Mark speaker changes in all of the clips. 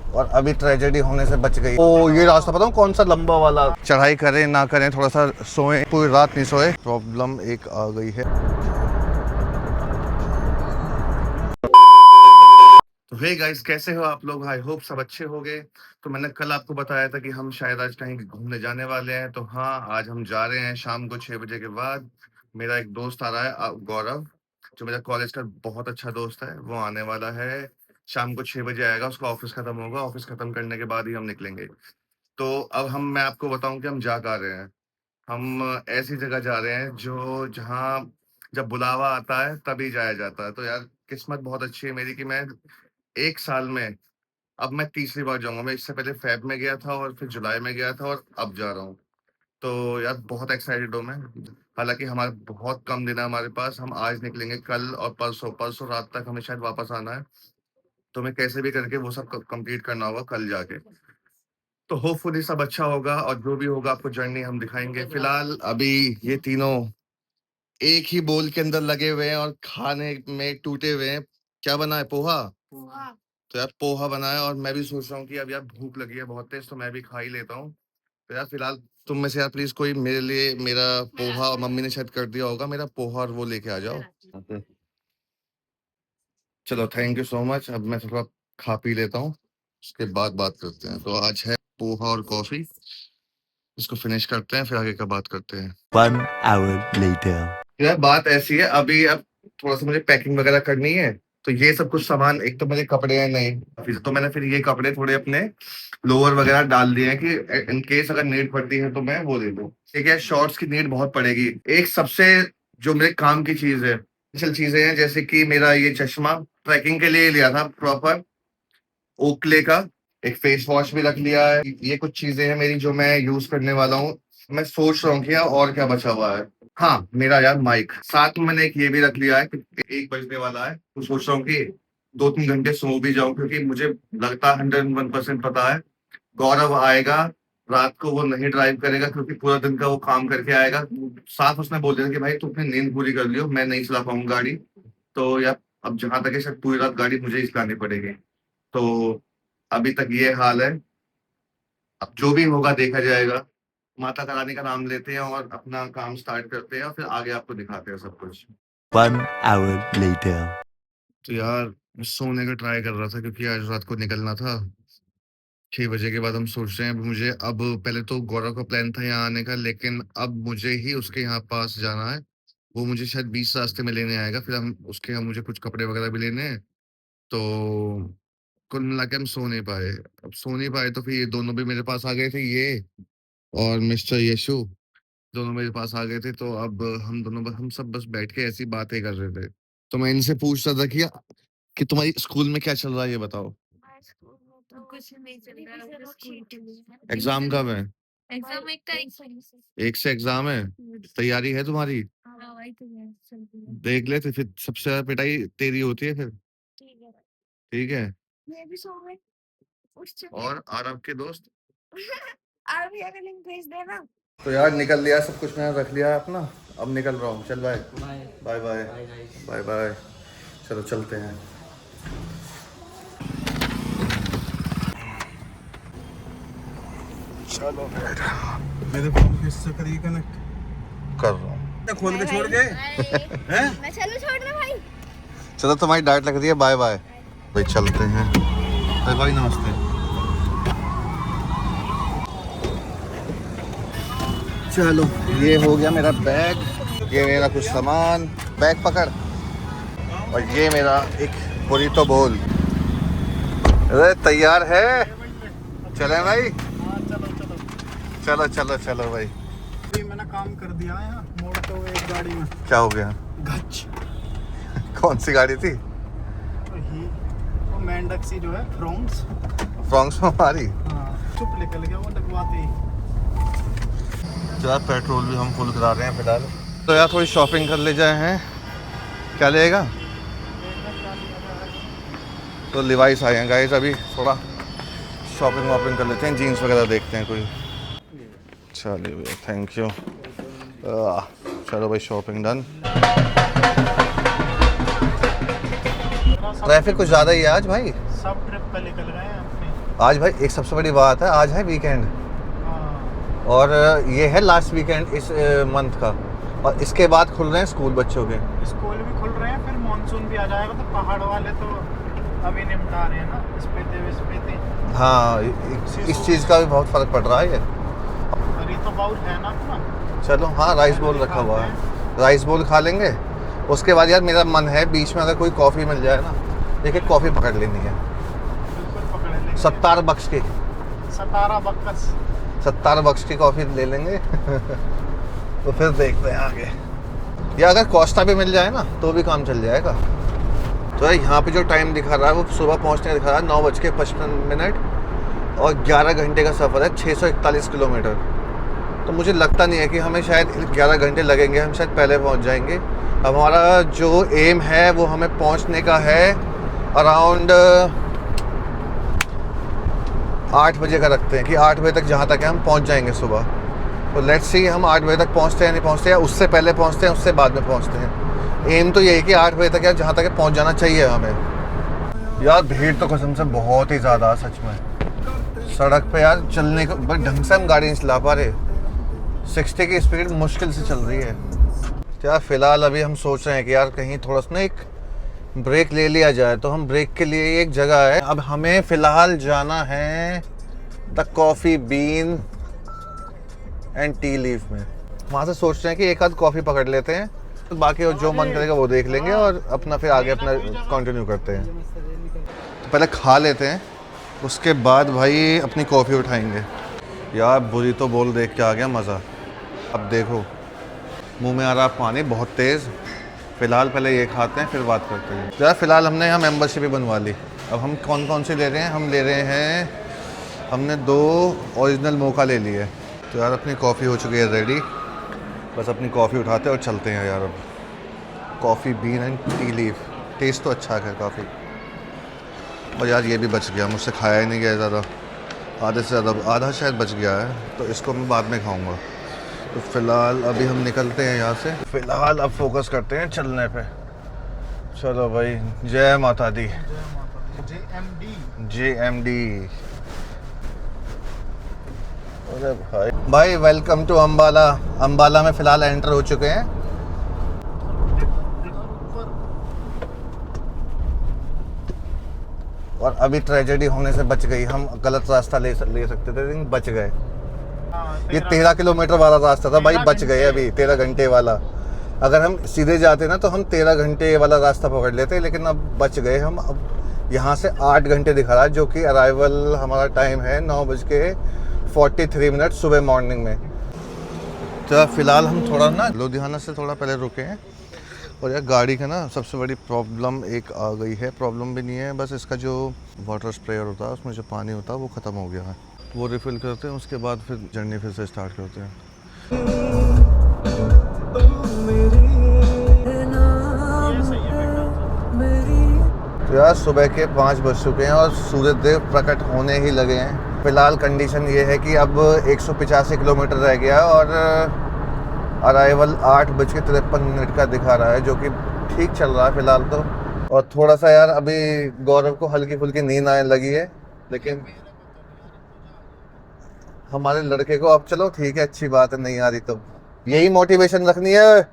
Speaker 1: और अभी ट्रेजेडी होने से बच गई। ओ ये रास्ता पता हूँ कौन सा, लंबा वाला। चढ़ाई करें ना करें, थोड़ा सा सोए, पूरी रात नहीं सोए, प्रॉब्लम एक आ गई है। तो हे गाइस, कैसे हो आप लोग? आई होप सब अच्छे होंगे। तो मैंने कल आपको बताया था कि हम शायद आज कहीं घूमने जाने वाले हैं। तो हाँ, आज हम जा रहे हैं शाम को 6 बजे के बाद। मेरा एक दोस्त आ रहा है, गौरव, जो मेरा कॉलेज का बहुत अच्छा दोस्त है। वो आने वाला है, शाम को 6 बजे आएगा। उसका ऑफिस खत्म होगा, ऑफिस खत्म करने के बाद ही हम निकलेंगे। तो अब मैं आपको बताऊं कि हम जा कहाँ रहे हैं। हम ऐसी जगह जा रहे हैं जो जहाँ जब बुलावा आता है तभी जाया जाता है। तो यार, किस्मत बहुत अच्छी है मेरी कि मैं एक साल में, अब मैं तीसरी बार जाऊंगा। मैं इससे पहले फेब में गया था और फिर जुलाई में गया था और अब जा रहा हूँ। तो यार बहुत एक्साइटेड हूँ मैं। हालांकि हमारे बहुत कम दिन है हमारे पास। हम आज निकलेंगे, कल और परसों परसों रात तक हमें शायद वापस आना है। तो हमें कैसे भी करके वो सब कंप्लीट करना होगा कल जाके। तो होपफुली सब अच्छा होगा और जो भी होगा आपको जर्नी हम दिखाएंगे। फिलहाल अभी ये तीनों एक ही बोल के अंदर लगे हुए हैं और खाने में टूटे हुए हैं। क्या बना है? पोहा। तो यार पोहा बना है और मैं भी सोच रहा हूँ कि अब यार भूख लगी है बहुत तेज, तो मैं भी खा ही लेता हूँ। तो यार फिलहाल तुम में से यार प्लीज कोई मेरे लिए मेरा पोहा, और मम्मी ने शायद कर दिया होगा मेरा पोहा, और वो लेके आ जाओ। चलो, थैंक यू सो मच। अब मैं थोड़ा खा पी लेता हूँ, उसके बाद बात करते हैं। तो आज है पोहा और कॉफी, इसको फिनिश करते हैं फिर आगे का बात करते हैं।
Speaker 2: 1 hour later.
Speaker 1: यार बात ऐसी है, अभी अब थोड़ा सा मुझे पैकिंग वगैरह करनी है। तो ये सब कुछ सामान, एक तो मेरे कपड़े हैं नहीं, फिर तो मैंने फिर ये कपड़े थोड़े अपने लोअर वगैरह डाल दिए हैं कि इन केस अगर नीड पड़ती है तो मैं वो ले लूँ। ठीक है, शॉर्ट्स की नीड बहुत पड़ेगी। एक सबसे जो मेरे काम की चीज है, स्पेशल चीजें हैं, जैसे कि मेरा ये चश्मा ट्रैकिंग के लिए लिया था प्रॉपर ओकले का। एक फेस वॉश भी रख लिया है। ये कुछ चीजें हैं मेरी जो मैं यूज करने वाला हूँ। मैं सोच रहा हूँ कि यार और क्या बचा हुआ है। हाँ, मेरा यार माइक साथ में मैंने एक ये भी रख लिया है कि 1 बजने वाला है, तो सोच रहा हूँ कि 2-3 घंटे सो भी जाऊं, क्योंकि मुझे लगता है 101% पता है गौरव आएगा रात को, वो नहीं ड्राइव करेगा क्योंकि पूरा दिन का वो काम करके आएगा। साथ उसने बोल दिया कि भाई तू अपनी नींद पूरी कर लियो, मैं नहीं चला पाऊंगा गाड़ी। तो यार अब जहां तक है, शायद पूरी रात गाड़ी मुझे ही चलानी पड़ेगी। तो अभी तक ये हाल है। अब जो भी होगा देखा जाएगा। माता रानी का नाम लेते हैं और अपना काम स्टार्ट करते हैं और फिर आगे आपको दिखाते हैं सब कुछ।
Speaker 2: 1 hour later.
Speaker 1: तो यार सोने का ट्राई कर रहा था क्योंकि आज रात को निकलना था। 6 बजे के बाद हम सोच रहे हैं। अब पहले तो गौरव का प्लान था यहाँ आने का, लेकिन अब मुझे ही उसके यहाँ पास जाना है। वो मुझे शायद 20 रास्ते में लेने आएगा, फिर हम उसके यहाँ, मुझे कुछ कपड़े वगैरह भी लेने हैं। तो कुल मिला के हम सो नहीं पाए। अब सो नहीं पाए तो फिर ये दोनों भी मेरे पास आ गए थे, ये और मिस्टर यशु, दोनों मेरे पास आ गए थे। तो अब हम सब बस बैठ के ऐसी बातें कर रहे थे। तो मैं इनसे पूछ रहा था कि तुम्हारी स्कूल में क्या चल रहा है, ये बताओ।
Speaker 3: तो कुछ नहीं चल रहा है स्कूल के लिए।
Speaker 1: एग्जाम कब है?
Speaker 3: एग्जाम एक टाइम
Speaker 1: एक से एग्जाम है? तैयारी है तुम्हारी?
Speaker 3: हाँ वही तो है चल रही है।
Speaker 1: देख ले, तो फिर सबसे ज्यादा पिटाई तेरी होती है फिर।
Speaker 3: ठीक है
Speaker 1: ठीक है।
Speaker 3: मैं भी सो गई उस चक्कर
Speaker 1: और आरब के दोस्त?
Speaker 3: आप भी अगर लिंक भेज देना।
Speaker 1: तो यार निकल लिया सब कुछ, मैंने रख लिया है अपना। अब निकल रहा हूँ, चल bye bye bye bye bye. चलो चलते हैं। चलो
Speaker 4: मेरे फोन किससे करिए कनेक्ट
Speaker 1: कर रहा हूँ।
Speaker 4: खोल के छोड़ गए हैं।
Speaker 3: मैं चलो छोड़ रहा भाई।
Speaker 1: चलो, तुम्हारी डांट लग रही है, बाय बाय। भाई चलते हैं। बाय बाय, नमस्ते। चलो, ये हो गया मेरा बैग, ये मेरा कुछ सामान, बैग पकड़, और ये मेरा एक बुरीतो बोल। अरे तैयार है? चले भाई? चलो चलो चलो भाई।
Speaker 4: मैंने काम कर दिया है यहाँ मोड़ तो एक गाड़ी में।
Speaker 1: क्या हो गया?
Speaker 4: गच।
Speaker 1: कौन सी गाड़ी थी?
Speaker 4: वो मेंढक जो है फ्रॉन्क्स
Speaker 1: फ्रॉन्क्स में हमारी।
Speaker 4: हाँ, चुप निकल गया वो लगवाते ही।
Speaker 1: तो यार पेट्रोल भी हम फुल करा रहे हैं फिलहाल। तो यार थोड़ी शॉपिंग कर ले जाए हैं। क्या लेगा? तो लिवाइस आए हैं गाइस, अभी थोड़ा शॉपिंग वॉपिंग कर लेते हैं, जीन्स वगैरह देखते हैं कोई। चलिए भैया, थैंक यू। चलो भाई, शॉपिंग डन। ट्रैफिक कुछ ज़्यादा ही है आज भाई।
Speaker 4: सब ट्रिप पे निकल गए हैं अपने।
Speaker 1: आज भाई एक सबसे बड़ी बात है, आज है वीकेंड
Speaker 4: हाँ,
Speaker 1: और ये है लास्ट वीकेंड इस मंथ का, और इसके बाद खुल रहे हैं स्कूल बच्चों के।
Speaker 4: स्कूल भी खुल रहे हैं, फिर मानसून भी आ जाएगा, तो पहाड़ वाले तो अभी निपटा रहे हैं ना, स्पीति।
Speaker 1: हाँ, इस चीज़ का भी बहुत फ़र्क पड़ रहा है ये।
Speaker 4: और ये तो बहुत है ना अपना।
Speaker 1: चलो हाँ, राइस बोल रखा हुआ है, राइस बोल खा लेंगे। उसके बाद यार मेरा मन है बीच में अगर कोई कॉफ़ी मिल जाए ना, एक कॉफ़ी पकड़ लेनी है,
Speaker 4: बिल्कुल पकड़ लेंगे।
Speaker 1: 70 बक्स की,
Speaker 4: 17 बक्कस।
Speaker 1: 70 बक्स की कॉफ़ी ले लेंगे। तो फिर देखते हैं आगे, या अगर कोस्टा भी मिल जाए ना तो भी काम चल जाएगा। तो यार यहाँ पे जो टाइम दिखा रहा है वो सुबह पहुँचने दिखा रहा है 9:55 और 11 घंटे का सफ़र है, 641 किलोमीटर। तो मुझे लगता नहीं है कि हमें शायद 11 घंटे लगेंगे, हम शायद पहले पहुँच जाएंगे। अब हमारा जो एम है वो हमें पहुँचने का है अराउंड 8 बजे का रखते हैं कि 8 बजे तक जहाँ तक है हम पहुँच जाएंगे सुबह। तो लेट्स सी हम 8 बजे तक पहुँचते हैं नहीं पहुँचते, या उससे पहले पहुँचते हैं उससे बाद में पहुँचते हैं। एम तो यही कि 8 बजे तक यार जहाँ तक पहुँच जाना चाहिए हमें। यार भीड़ तो कसम से बहुत ही ज़्यादा सच में, सड़क पे यार चलने को बस ढंग से हम गाड़ी नहीं चला पा रहे, 60 की स्पीड मुश्किल से चल रही है। यार फ़िलहाल अभी हम सोच रहे हैं कि यार कहीं थोड़ा सा ना एक ब्रेक ले लिया जाए, तो हम ब्रेक के लिए एक जगह है, अब हमें फ़िलहाल जाना है the coffee bean and tea leaf में। वहाँ से सोच रहे हैं कि एक आध कॉफ़ी पकड़ लेते हैं, तो बाकी जो मन करेगा वो देख लेंगे और अपना फिर आगे अपना कंटिन्यू करते हैं। तो पहले खा लेते हैं, उसके बाद भाई अपनी कॉफ़ी उठाएंगे। यार बुरी तो बोल देख के आ गया मज़ा। अब देखो मुंह में आ रहा पानी बहुत तेज़। फ़िलहाल पहले ये खाते हैं फिर बात करते हैं। तो यार फ़िलहाल हमने यहाँ मेंबरशिप भी बनवा ली। अब हम कौन कौन सी ले रहे हैं, हम ले रहे हैं, हमने 2 ओरिजिनल मोका ले लिए। तो यार अपनी कॉफ़ी हो चुकी है रेडी, बस अपनी कॉफ़ी उठाते हैं और चलते हैं यार। अब coffee bean and tea leaf, taste तो अच्छा है काफ़ी। और यार ये भी बच गया, मुझसे खाया ही नहीं गया ज़्यादा, आधे से ज़्यादा, आधा शायद बच गया है, तो इसको मैं बाद में खाऊंगा। तो फ़िलहाल अभी हम निकलते हैं यहाँ से, फ़िलहाल अब फोकस करते हैं चलने पे। चलो भाई, जय माता दी। JMD। अरे भाई वेलकम टू अम्बाला। अम्बाला में फ़िलहाल एंटर हो चुके हैं। और अभी ट्रेजेडी होने से बच गई, हम गलत रास्ता ले सकते थे लेकिन बच गए। ये 13 किलोमीटर वाला रास्ता था भाई, बच गए अभी 13 घंटे वाला। अगर हम सीधे जाते ना तो हम 13 घंटे वाला रास्ता पकड़ लेते, लेकिन अब बच गए हम। अब यहाँ से 8 घंटे दिखा रहा है, जो कि अराइवल हमारा टाइम है 9:43 सुबह मॉर्निंग में। तो फ़िलहाल हम थोड़ा ना लुधियाना से थोड़ा पहले रुके हैं। और यार गाड़ी का ना सबसे बड़ी प्रॉब्लम एक आ गई है, प्रॉब्लम भी नहीं है, बस इसका जो वाटर स्प्रेयर होता है उसमें जो पानी होता है वो ख़त्म हो गया है। वो रिफ़िल करते हैं, उसके बाद फिर जर्नी फिर से स्टार्ट करते हैं। तो यार सुबह के 5 बज चुके हैं और सूरज देव प्रकट होने ही लगे हैं। फ़िलहाल कंडीशन ये है कि अब 185 किलोमीटर रह गया और अराइवल 8:53 का दिखा रहा है, जो कि ठीक चल रहा है फ़िलहाल तो। और थोड़ा सा यार अभी गौरव को हल्की फुल्की नींद आने लगी है, लेकिन हमारे लड़के को अब चलो ठीक है, अच्छी बात है, नहीं आ रही तो यही मोटिवेशन रखनी है।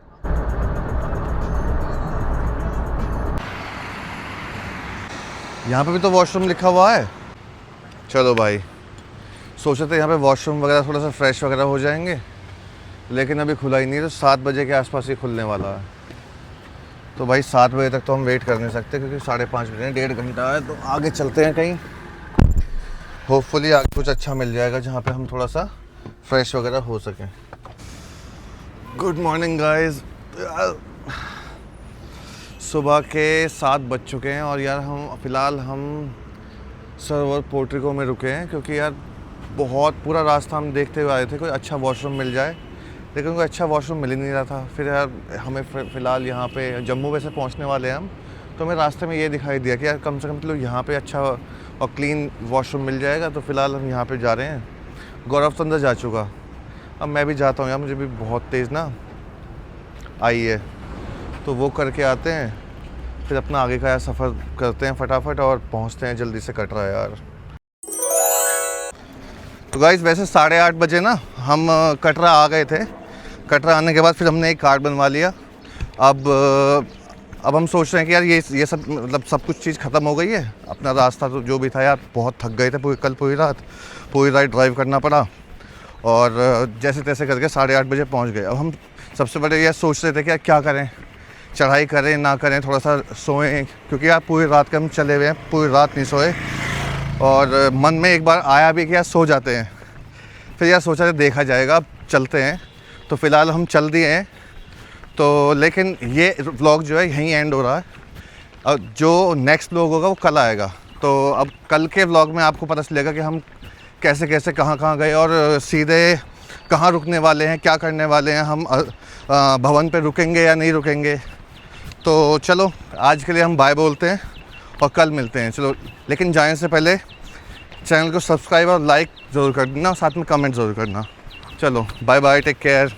Speaker 1: यहाँ पे भी तो वॉशरूम लिखा हुआ है। चलो भाई, सोचे थे यहाँ पे वॉशरूम वगैरह थोड़ा सा फ्रेश वगैरह हो जाएंगे, लेकिन अभी खुला ही नहीं, तो 7 बजे के आसपास ही खुलने वाला है। तो भाई 7 बजे तक तो हम वेट कर नहीं सकते, क्योंकि 5:30 बजे 1.5 घंटा है। तो आगे चलते हैं कहीं, होपफुली आगे कुछ अच्छा मिल जाएगा जहाँ पे हम थोड़ा सा फ्रेश वगैरह हो सकें। Good morning guys. सुबह के 7 बज चुके हैं और यार फ़िलहाल हम सर्वर पोर्ट्रिको में रुके हैं, क्योंकि यार बहुत पूरा रास्ता हम देखते हुए आए थे कोई अच्छा वॉशरूम मिल जाए, लेकिन कोई अच्छा वॉशरूम मिल ही नहीं रहा था। फिर यार हमें फ़िलहाल यहाँ पे जम्मू वैसे पहुँचने वाले हैं हम, तो हमें रास्ते में ये दिखाई दिया कि यार कम से कम तो यहाँ पे अच्छा और क्लीन वॉशरूम मिल जाएगा। तो फ़िलहाल हम यहाँ पे जा रहे हैं। गौरव तो अंदर जा चुका, अब मैं भी जाता हूँ यार, मुझे भी बहुत तेज़ ना आई है, तो वो करके आते हैं, फिर अपना आगे का यार सफ़र करते हैं फटाफट और पहुँचते हैं, जल्दी से कट रहा है यार। तो गाइस वैसे 8:30 बजे ना हम कटरा आ गए थे। कटरा आने के बाद फिर हमने एक कार्ड बनवा लिया। अब हम सोच रहे हैं कि यार ये सब मतलब सब कुछ चीज़ ख़त्म हो गई है। अपना रास्ता तो जो भी था यार, बहुत थक गए थे पूरी रात ड्राइव करना पड़ा और जैसे तैसे करके 8:30 बजे पहुंच गए। अब हम सबसे पहले यह सोच रहे थे कि यार क्या करें, चढ़ाई करें ना करें, थोड़ा सा सोएं, क्योंकि यार पूरी रात के हम चले हुए हैं, पूरी रात नहीं सोए। और मन में एक बार आया भी कि यार सो जाते हैं, फिर यार सोचा देखा जाएगा, अब चलते हैं। तो फ़िलहाल हम चल दिए हैं। तो लेकिन ये व्लॉग जो है यहीं एंड हो रहा है। और जो नेक्स्ट व्लॉग होगा वो कल आएगा। तो अब कल के व्लॉग में आपको पता चलेगा कि हम कैसे कैसे कहाँ गए और सीधे कहाँ रुकने वाले हैं, क्या करने वाले हैं, हम भवन पे रुकेंगे या नहीं रुकेंगे। तो चलो आज के लिए हम बाय बोलते हैं और कल मिलते हैं। चलो, लेकिन जाने से पहले चैनल को सब्सक्राइब और लाइक ज़रूर कर देना, साथ में कमेंट ज़रूर करना। चलो बाय बाय, टेक केयर।